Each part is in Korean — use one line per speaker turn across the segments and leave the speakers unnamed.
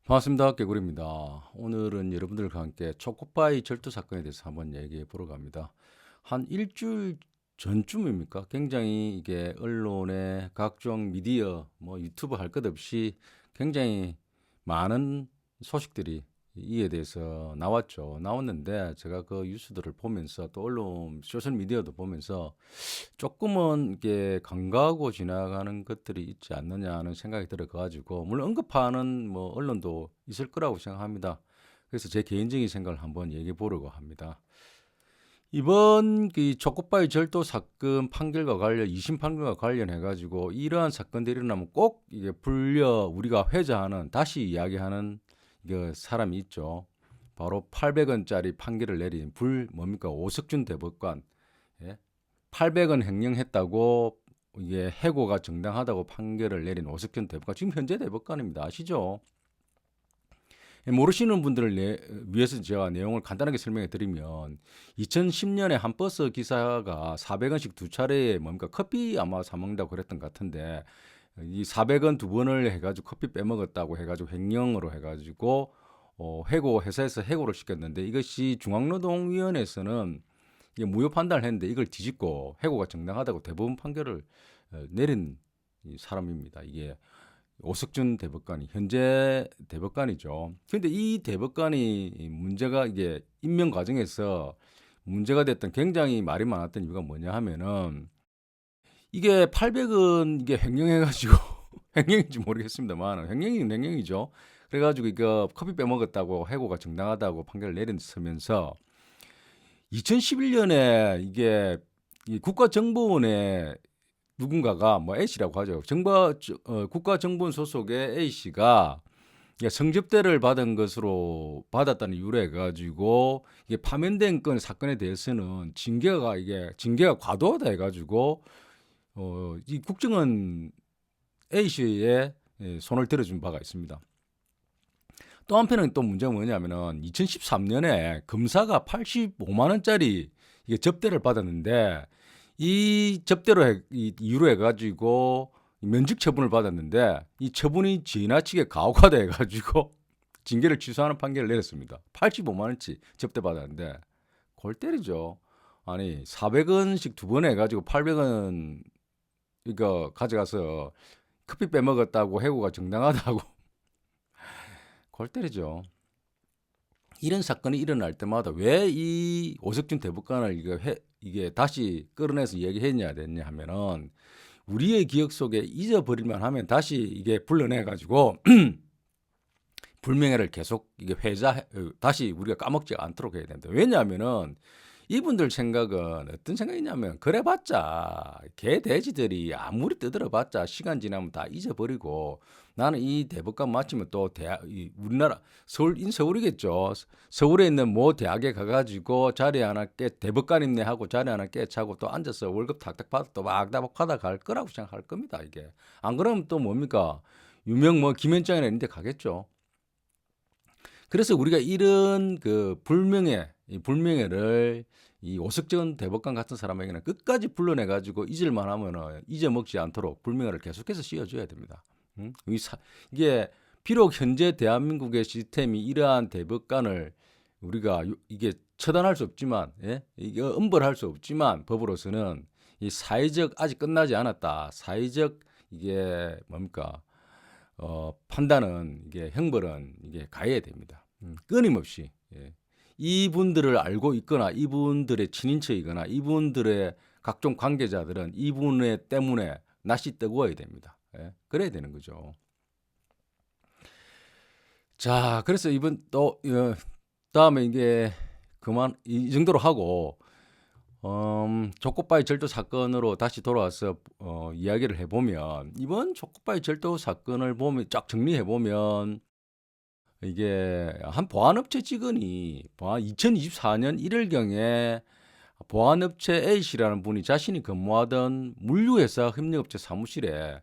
반갑습니다. 개구리입니다. 오늘은 여러분들과 함께 초코파이 절도 사건에 대해서 한번 얘기해 보러 갑니다. 한 일주일 전쯤입니까? 굉장히 이게 언론에 각종 미디어, 뭐 유튜브 할 것 없이 굉장히 많은 소식들이 이에 대해서 나왔는데 제가 그 뉴스들을 보면서 또 언론, 소셜 미디어도 보면서 조금은 이게 간과하고 지나가는 것들이 있지 않느냐 하는 생각이 들어가지고 물론 언급하는 뭐 언론도 있을 거라고 생각합니다. 그래서 제 개인적인 생각을 한번 얘기해 보려고 합니다. 이번 그 초코바이 절도 사건 판결과 관련 2심 판결과 관련해 가지고 이러한 사건들이 일어나면 꼭 이게 불려 우리가 회자하는 다시 이야기하는 그 사람이 있죠. 바로 800원짜리 판결을 내린 뭡니까 오석준 대법관. 예? 800원 횡령했다고 이게 해고가 정당하다고 판결을 내린 오석준 대법관 지금 현재 대법관입니다. 아시죠? 모르시는 분들을 위해서 제가 내용을 간단하게 설명해 드리면 2010년에 한 버스 기사가 400원씩 두 차례에 뭡니까 커피 아마 사 먹는다고 그랬던 것 같은데 이 400원 두 번을 해가지고 커피 빼먹었다고 해가지고 횡령으로 해가지고 해고 회사에서 해고를 시켰는데 이것이 중앙노동위원회에서는 이게 무효 판단을 했는데 이걸 뒤집고 해고가 정당하다고 대법원 판결을 내린 사람입니다. 이게 오석준 대법관이 현재 대법관이죠. 그런데 이 대법관이 문제가 이게 임명 과정에서 문제가 됐던 굉장히 말이 많았던 이유가 뭐냐 하면은 이게 800원 이게 횡령해가지고 횡령인지 모르겠습니다만 횡령이는 횡령이죠. 그래가지고 이거 커피 빼먹었다고 해고가 정당하다고 판결을 내렸으면서 2011년에 이게 이 국가정보원에 누군가가 뭐 A씨라고 하죠. 국가정보원 소속의 A씨가 성접대를 받은 것으로 받았다는 이유로 해가지고 이게 파면된 건 사건에 대해서는 징계가 과도하다 해가지고 이 국정원 A씨의 손을 들어준 바가 있습니다. 또 한편은 또 문제가 뭐냐면은 2013년에 검사가 85만 원짜리 이게 접대를 받았는데 이 접대로 이유로 해가지고 면직 처분을 받았는데 이 처분이 지나치게 가혹하다 해가지고 징계를 취소하는 판결을 내렸습니다. 85만 원치 접대 받았는데 골 때리죠. 아니 400원씩 두 번 해가지고 800원 이거 가져가서 커피 빼먹었다고 해고가 정당하다고 골 때리죠. 이런 사건이 일어날 때마다 왜 이 오석준 대법관을 이게 다시 끌어내서 얘기했냐 됐냐 하면은 우리의 기억 속에 잊어버릴만 하면 다시 이게 불러내 가지고 불명예를 계속 이게 다시 우리가 까먹지 않도록 해야 된다. 왜냐하면은 이분들 생각은 어떤 생각이냐면 그래봤자 개 돼지들이 아무리 떠들어봤자 시간 지나면 다 잊어버리고 나는 이 대법관 마치면 또 우리나라 서울이겠죠. 서울에 있는 모 대학에 가가지고 자리 하나 대법관 있네 하고 자리 하나 깨차고 또 앉아서 월급 탁탁 받아 또 막다박 받아갈 거라고 생각할 겁니다. 이게 안 그러면 또 뭡니까 유명 뭐 김현장이나 이런 데 가겠죠. 그래서 우리가 이런 그 불명예를 이 오석준 대법관 같은 사람에게는 끝까지 불러내 가지고 잊을만 하면은 잊어먹지 않도록 불명예를 계속해서 씌워줘야 됩니다. 이게 비록 현재 대한민국의 시스템이 이러한 대법관을 우리가 이게 처단할 수 없지만, 예? 이게 엄벌할 수 없지만 법으로서는 이 사회적 아직 끝나지 않았다. 사회적 이게 뭡니까? 판단은 이게 형벌은 이게 가해야 됩니다. 끊임없이 이분들을 알고 있거나 이분들의 친인척이거나 이분들의 각종 관계자들은 이분의 때문에 낯이 뜨거워야 됩니다. 그래야 되는 거죠. 자, 그래서 이번 또 다음에 이게 그만 이 정도로 하고 초코바이 절도 사건으로 다시 돌아와서 이야기를 해보면 이번 초코바이 절도 사건을 보면 쫙 정리해보면 이게 한 보안업체 직원이 2024년 1월경에 보안업체 A씨라는 분이 자신이 근무하던 물류회사 협력업체 사무실에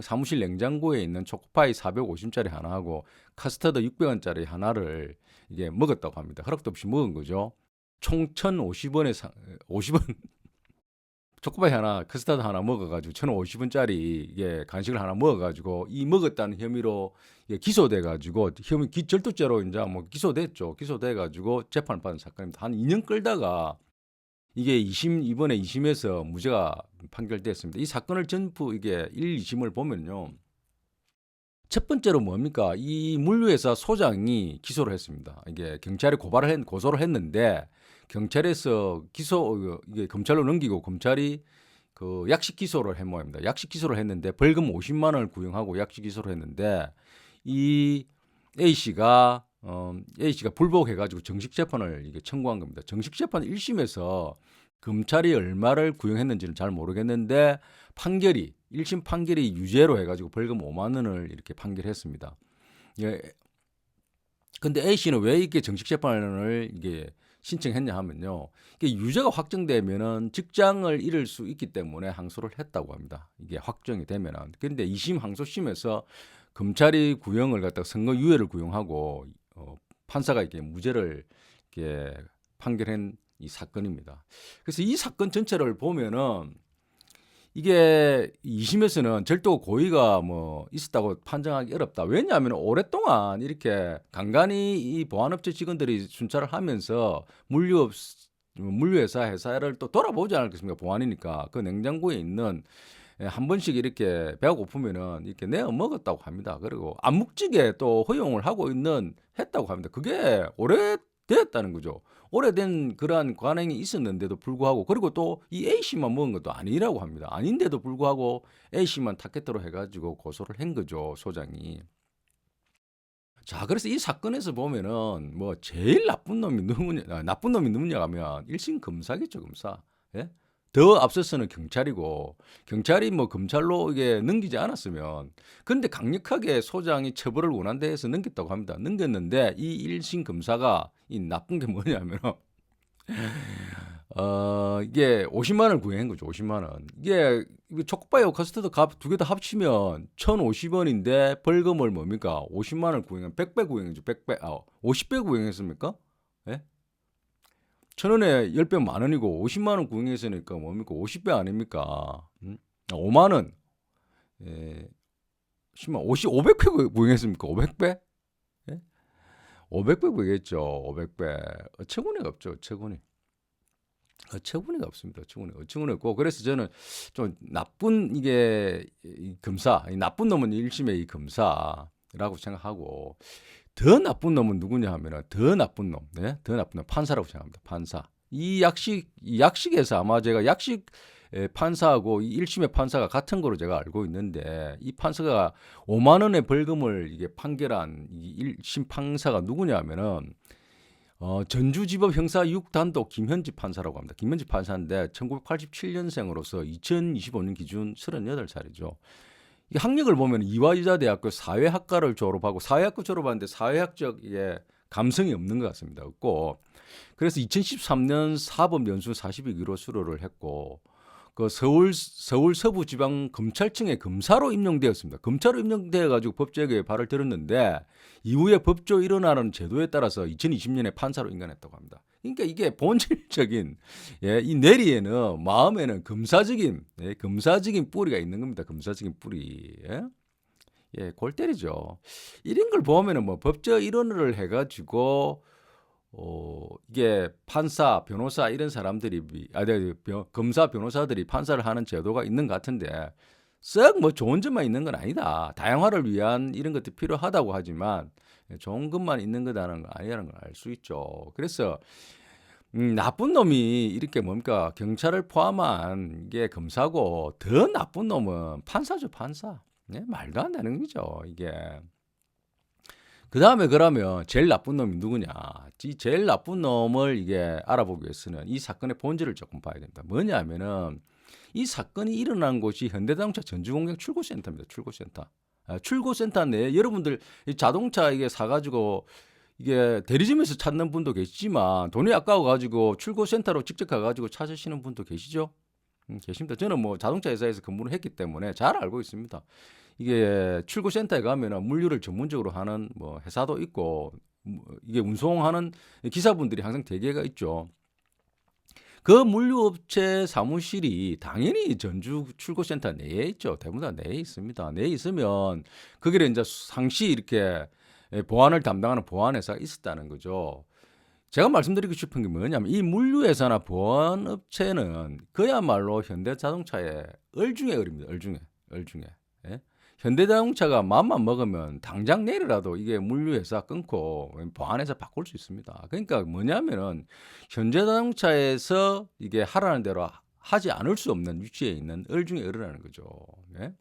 사무실 냉장고에 있는 초코파이 450짜리 하나하고 카스터드 600원짜리 하나를 이게 먹었다고 합니다. 허락도 없이 먹은 거죠. 총 1,050원에 50원 초코바이 하나, 커스터드 하나 먹어가지고 1,050원짜리 이게 간식을 하나 먹어가지고 이 먹었다는 혐의로 이게 기소돼가지고 절도죄로 이제 뭐 기소됐죠. 기소돼가지고 재판을 받은 사건입니다. 한 2년 끌다가 이게 이번에 2심에서 무죄가 판결됐습니다. 이 사건을 전부 이게 1, 2심을 보면요. 첫 번째로 뭡니까? 이 물류회사 소장이 기소를 했습니다. 이게 경찰에 고소를 했는데 경찰에서 이게 검찰로 넘기고 검찰이 그 약식 기소를 한 모양입니다. 약식 기소를 했는데 벌금 50만 원을 구형하고 약식 기소를 했는데 이 A씨가 불복해가지고 정식 재판을 이게 청구한 겁니다. 정식 재판 1심에서 검찰이 얼마를 구형했는지는 잘 모르겠는데 1심 판결이 유죄로 해가지고 벌금 5만 원을 이렇게 판결했습니다. 예. 근데 A씨는 왜 이렇게 정식 재판을 이게 신청했냐 하면요. 이게 유죄가 확정되면은 직장을 잃을 수 있기 때문에 항소를 했다고 합니다. 이게 확정이 되면은. 근데 2심 항소심에서 검찰이 구형을 갖다가 선고유예를 구형하고 판사가 이렇게 무죄를 이렇게 판결한 이 사건입니다. 그래서 이 사건 전체를 보면은 이게 2심에서는 절도 고의가 뭐 있었다고 판정하기 어렵다. 왜냐하면 오랫동안 이렇게 간간히 이 보안업체 직원들이 순찰을 하면서 물류회사를 또 돌아보지 않겠습니까? 보안이니까 그 냉장고에 있는 한 번씩 이렇게 배가 고프면은 이렇게 내어 먹었다고 합니다. 그리고 암묵직에 또 허용을 하고 했다고 합니다. 그게 오래됐다는 거죠. 오래된 그러한 관행이 있었는데도 불구하고 그리고 또 이 A씨만 먹은 것도 아니라고 합니다. 아닌데도 불구하고 A씨만 타겟으로 해가지고 고소를 한 거죠. 소장이. 자, 그래서 이 사건에서 보면은 뭐 제일 나쁜 놈이 누구냐 하면 1심 검사겠죠, 검사. 예? 더 앞서서는 경찰이고 경찰이 뭐 검찰로 이게 넘기지 않았으면 근데 강력하게 소장이 처벌을 원한다 해서 넘겼다고 합니다. 넘겼는데 이 1심 검사가 이 나쁜 게 뭐냐면 이게 50만 원을 구형한 거죠. 50만 원. 이게 초코바이하고 커스터드 두 개 다 합치면 1,050원인데 벌금을 뭡니까? 50만 원을 구형한 100배 구형이죠. 50배 구형했습니까? 예? 1,000원에 10배 만 원이고 50만 원 구형했으니까 뭡니까? 50배 아닙니까? 5만 원. 예. 10만 500배 구형했습니까? 500배? 예? 500배 구형했죠. 500배. 어처구니가 없죠. 어처구니가 없습니다. 어처구니가 없고 그래서 저는 좀 나쁜 이게 검사, 나쁜 놈은 1심의 이 검사라고 생각하고 더 나쁜 놈은 누구냐 하면은 더 나쁜 놈 판사라고 생각합니다. 판사. 이 약식에서 아마 제가 약식 판사하고 이 1심의 판사가 같은 거로 제가 알고 있는데 이 판사가 5만 원의 벌금을 이게 판결한 이 1심 판사가 누구냐 하면은 전주지법 형사 6단독 김현지 판사라고 합니다. 김현지 판사인데 1987년생으로서 2025년 기준 38살이죠. 이 학력을 보면 이화여자대학교 사회학과를 졸업하고 사회학과 졸업하는데 사회학적 감성이 없는 것 같습니다. 없고 그래서 2013년 사법연수 42기로 수료를 했고 그 서울 서부지방검찰청의 검사로 임용되었습니다. 검사로 임용되어 가지고 법조계에 발을 들었는데 이후에 법조 일어나는 제도에 따라서 2020년에 판사로 임관했다고 합니다. 그러니까 이게 본질적인 이 내리에는 마음에는 검사적인 뿌리가 있는 겁니다. 검사적인 뿌리. 골 때리죠. 이런 걸 보면은 뭐 법조 일원을 해가지고 이게 판사, 변호사 이런 사람들이 검사, 변호사들이 판사를 하는 제도가 있는 것 같은데 썩 뭐 좋은 점만 있는 건 아니다. 다양화를 위한 이런 것도 필요하다고 하지만 좋은 것만 있는 거다는 거 아니라는 걸 알 수 있죠. 그래서 나쁜 놈이 이렇게 뭡니까 경찰을 포함한 이게 검사고 더 나쁜 놈은 판사죠, 판사. 말도 안 되는 거죠, 이게. 그 다음에 그러면 제일 나쁜 놈이 누구냐? 이 제일 나쁜 놈을 이게 알아보기 위해서는 이 사건의 본질을 조금 봐야 됩니다. 뭐냐면은 이 사건이 일어난 곳이 현대자동차 전주공장 출고센터입니다. 출고센터 내에 여러분들 이 자동차 이게 사가지고 이게 대리점에서 찾는 분도 계시지만 돈이 아까워가지고 출고센터로 직접 가가지고 찾으시는 분도 계시죠? 계십니다. 저는 뭐 자동차 회사에서 근무를 했기 때문에 잘 알고 있습니다. 이게 출고센터에 가면은 물류를 전문적으로 하는 뭐 회사도 있고 이게 운송하는 기사분들이 항상 대개가 있죠. 그 물류업체 사무실이 당연히 전주 출고센터 내에 있죠. 대부분 다 내에 있습니다. 내에 있으면 거기를 인제 상시 이렇게 보안을 담당하는 보안회사가 있었다는 거죠. 제가 말씀드리고 싶은 게 뭐냐면 이 물류회사나 보안업체는 그야말로 현대자동차의 얼중의 얼입니다. 얼중의, 얼중의. 예? 현대자동차가 맘만 먹으면 당장 내일이라도 이게 물류회사 끊고 보안회사 바꿀 수 있습니다. 그러니까 뭐냐면은 현대자동차에서 이게 하라는 대로 하지 않을 수 없는 위치에 있는 얼중의 얼이라는 거죠. 예?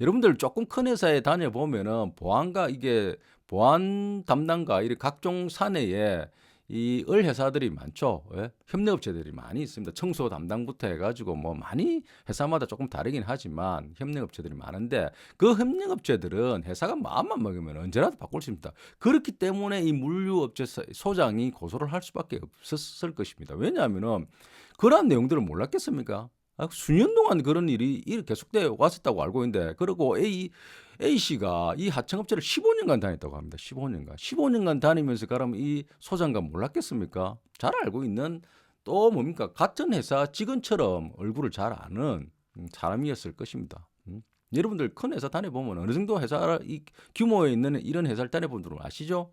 여러분들 조금 큰 회사에 다녀보면은 보안과 이게 보안 담당과 이런 각종 사내에 이 을 회사들이 많죠. 예? 협력업체들이 많이 있습니다. 청소 담당부터 해가지고 뭐 많이 회사마다 조금 다르긴 하지만 협력업체들이 많은데 그 협력업체들은 회사가 마음만 먹으면 언제라도 바꿀 수 있습니다. 그렇기 때문에 이 물류업체 소장이 고소를 할 수밖에 없었을 것입니다. 왜냐하면은 그러한 내용들을 몰랐겠습니까? 수년 동안 그런 일이 계속돼 왔었다고 알고 있는데, 그리고 A 씨가 이 하청업체를 15년간 다녔다고 합니다. 15년간. 15년간 다니면서 그러면 이 소장관 몰랐겠습니까? 잘 알고 있는 또 뭡니까? 같은 회사 직원처럼 얼굴을 잘 아는 사람이었을 것입니다. 여러분들 큰 회사 다녀보면 어느 정도 회사 이 규모에 있는 이런 회사를 다녀본 줄 아시죠?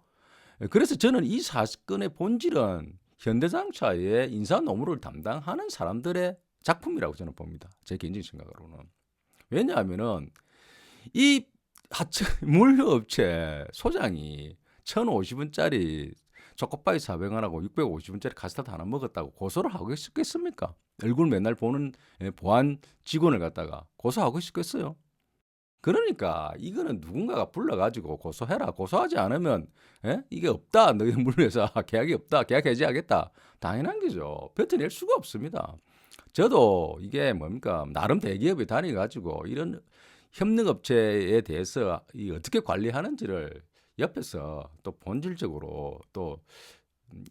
그래서 저는 이 사건의 본질은 현대자동차의 인사 노무를 담당하는 사람들의 작품이라고 저는 봅니다. 제 개인적인 생각으로는. 왜냐하면은 이 하청 물류업체 소장이 1,050원짜리 초코파이 400원하고 650원짜리 카스타드 하나 먹었다고 고소를 하고 있었겠습니까? 얼굴 맨날 보는 보안 직원을 갖다가 고소하고 있었겠어요? 그러니까 이거는 누군가가 불러가지고 고소해라. 고소하지 않으면 이게 없다. 너희 물류회사 계약이 없다. 계약 해지하겠다. 당연한 거죠. 뱉어낼 수가 없습니다. 저도 이게 뭡니까 나름 대기업에 다녀가지고 이런 협력업체에 대해서 이 어떻게 관리하는지를 옆에서 또 본질적으로 또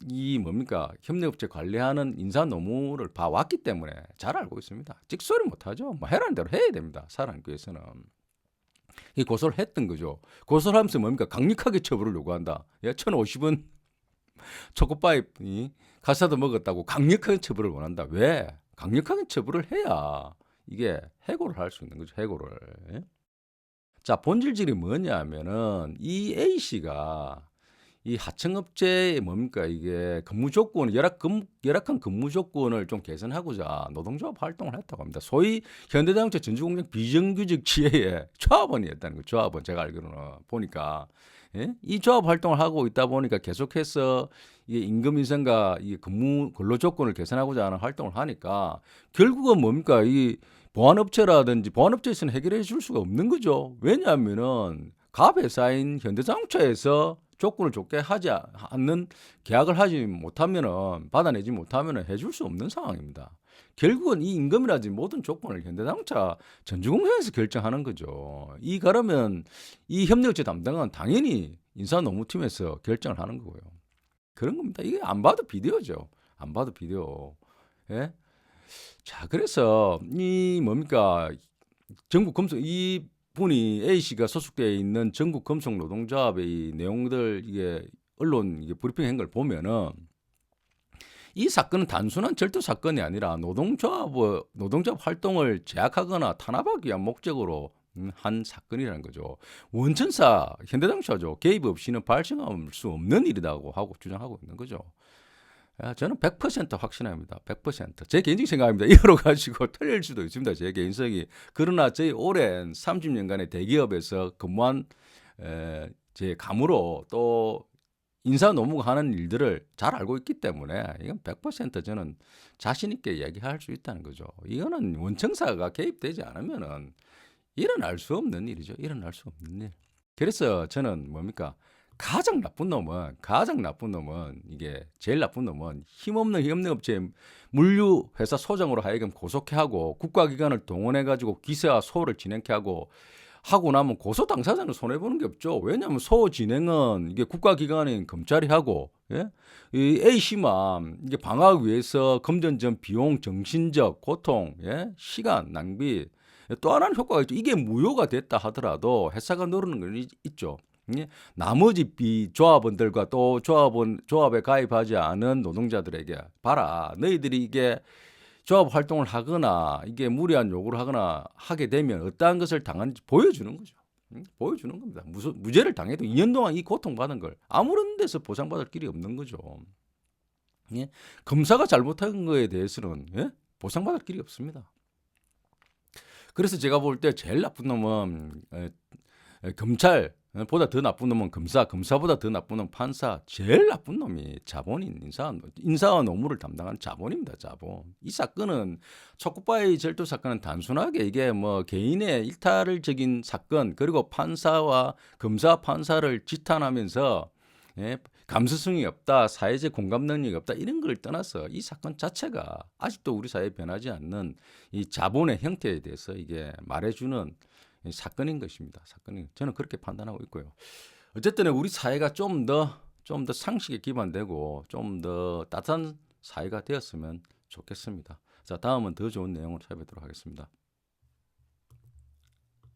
이 뭡니까 협력업체 관리하는 인사 노무를 봐왔기 때문에 잘 알고 있습니다. 찍소리 못하죠. 뭐 해라는 대로 해야 됩니다. 살아남기 위해서는. 이 고소를 했던 거죠. 고소를 하면서 뭡니까 강력하게 처벌을 요구한다. 1,050원 초코바이 카스타드 먹었다고 강력하게 처벌을 원한다. 왜? 강력하게 처벌을 해야 이게 해고를 할 수 있는 거죠. 해고를. 자, 본질질이 뭐냐면은 이 A 씨가 이 하청업체의 뭡니까 이게 근무 조건 열악한 근무 조건을 좀 개선하고자 노동조합 활동을 했다고 합니다. 소위 현대자동차 전주공장 비정규직 지회의 조합원이었다는 거죠. 조합원 제가 알기로는 보니까 이 조합 활동을 하고 있다 보니까 계속해서 이게 임금 인상과 이 근무 근로 조건을 개선하고자 하는 활동을 하니까 결국은 뭡니까 이 보안업체라든지 보안업체에서는 해결해 줄 수가 없는 거죠. 왜냐하면은 갑 회사인 현대자동차에서 조건을 좋게 하지 않는 계약을 하지 못하면은 받아내지 못하면은 해줄 수 없는 상황입니다. 결국은 이 임금이라든지 모든 조건을 현대자동차 전주공장에서 결정하는 거죠. 그러면 이 협력업체 담당은 당연히 인사노무팀에서 결정을 하는 거고요. 그런 겁니다. 이게 안 봐도 비디오죠. 안 봐도 비디오. 예? 자, 그래서 이 뭡니까 전국 금속 이 분이 A 씨가 소속되어 있는 전국 금속 노동조합의 이 내용들 이게 언론 이게 브리핑한 걸 보면은 이 사건은 단순한 절도 사건이 아니라 노동조합 활동을 제약하거나 탄압하기 위한 목적으로 한 사건이라는 거죠. 원천사 현대자동차죠. 개입 없이는 발생할 수 없는 일이라고 하고 주장하고 있는 거죠. 저는 100% 확신합니다. 100%. 제 개인적인 생각입니다. 이거로 가지고 틀릴 수도 있습니다. 제 개인성이. 그러나 저희 오랜 30년간의 대기업에서 근무한 제 감으로 또 인사 노무가 하는 일들을 잘 알고 있기 때문에 이건 100% 저는 자신 있게 이야기할 수 있다는 거죠. 이거는 원청사가 개입되지 않으면은 일어날 수 없는 일이죠. 일어날 수 없는 일. 그래서 저는 뭡니까? 가장 나쁜 놈은 이게 제일 나쁜 놈은 힘없는 협력업체 물류회사 소장으로 하여금 고소케 하고 국가기관을 동원해가지고 기소와 소를 진행케 하고 나면 고소 당사자는 손해보는 게 없죠. 왜냐하면 소 진행은 이게 국가기관인 검찰이 하고 이 A씨만 이게 방어하기 위해서 금전적 비용, 정신적 고통, 시간 낭비 또 하나는 효과가 있죠. 이게 무효가 됐다 하더라도 회사가 누르는 건 있죠. 예? 나머지 비조합원들과 또 조합에 가입하지 않은 노동자들에게 봐라. 너희들이 이게 조합 활동을 하거나 이게 무리한 요구를 하거나 하게 되면 어떠한 것을 당하는지 보여주는 거죠. 보여주는 겁니다. 무죄를 당해도 2년 동안 이 고통받은 걸 아무런 데서 보상받을 길이 없는 거죠. 예? 검사가 잘못한 거에 대해서는 예? 보상받을 길이 없습니다. 그래서 제가 볼 때 제일 나쁜 놈은 검찰보다 더 나쁜 놈은 검사보다 더 나쁜 놈은 판사, 제일 나쁜 놈이 자본인, 인사와 노무를 담당하는 자본입니다. 자본. 이 사건은 촉구바이 절도 사건은 단순하게 이게 뭐 개인의 일탈적인 사건, 그리고 판사와 검사 판사를 지탄하면서 예, 감수성이 없다, 사회적 공감 능력이 없다, 이런 걸 떠나서 이 사건 자체가 아직도 우리 사회에 변하지 않는 이 자본의 형태에 대해서 이게 말해주는 사건인 것입니다. 저는 그렇게 판단하고 있고요. 어쨌든 우리 사회가 좀 더 상식에 기반되고 좀 더 따뜻한 사회가 되었으면 좋겠습니다. 자, 다음은 더 좋은 내용으로 찾아뵙도록 하겠습니다.